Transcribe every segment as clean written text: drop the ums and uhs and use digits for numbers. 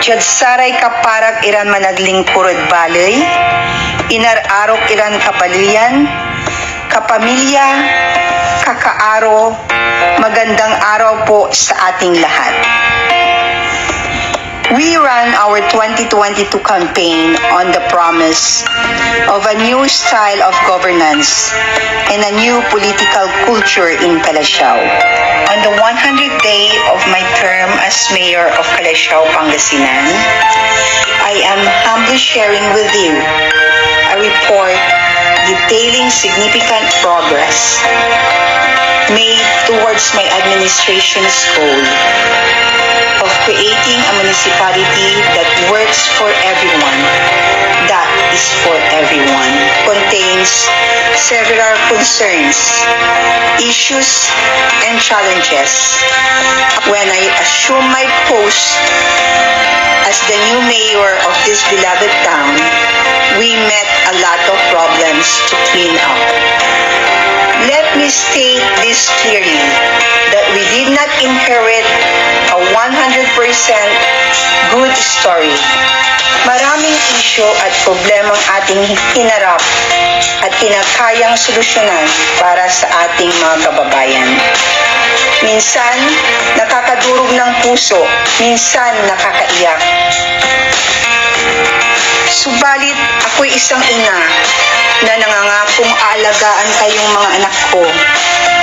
Jadsaray kaparag iran managling purod balay, inararok iran kapalian, kapamilya, kakaaro, magandang araw po sa ating lahat. We ran our 2022 campaign on the promise of a new style of governance and a new political culture in Calasiao. On the 100th day of my term as Mayor of Calasiao, Pangasinan, I am humbly sharing with you a report detailing significant progress made towards my administration's goal of creating a municipality that works for everyone, that is for everyone, contains several concerns, issues, and challenges. When I assume my post as the new mayor of this beloved town, we met a lot of problems to clean up. Let me state this clearly, that we did not inherit a 100% good story. Maraming isyu at problemang ating hinarap at kinakayang solusyonan para sa ating mga kababayan. Minsan, nakakadurog ng puso, minsan nakakaiyak. Subalit, ako'y isang ina na nangangakong aalagaan kayong mga anak ko.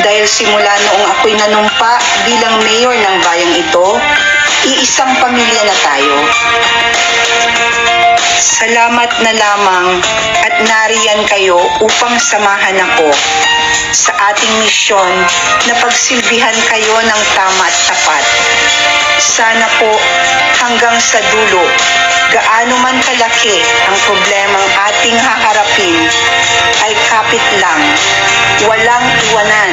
Dahil simula noong ako'y nanumpa bilang mayor ng bayang ito, iisang pamilya na tayo. Salamat na lamang at nariyan kayo upang samahan ako sa ating misyon na pagsilbihan kayo ng tama at tapat. Sana po hanggang sa dulo, gaano man kalaki ang problemang ating haharapin, ay kapit lang, walang iwanan.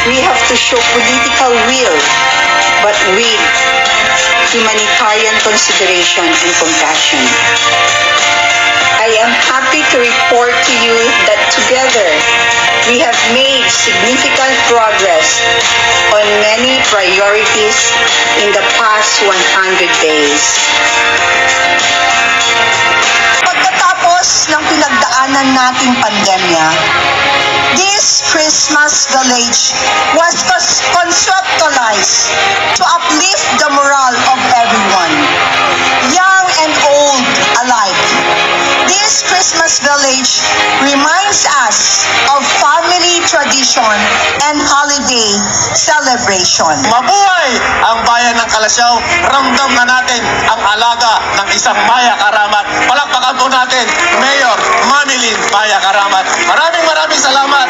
We have to show political will, but with humanitarian consideration and compassion. I am happy to report to you that together we have made significant progress on many priorities in the past 100 days. Pagkatapos ng pinagdaanan nating pandemya, this Christmas village was conceptualized to uplift the morale of everyone, young and old alike. This Christmas village reminds us of family tradition and holiday celebration. Mabuhay ang bayan ng Calasiao. Ramdam na natin ang alaga ng isang Maya Karamat. Palakpakan po natin, Mayor MAMILYN Maya Karamat. Maraming salamat.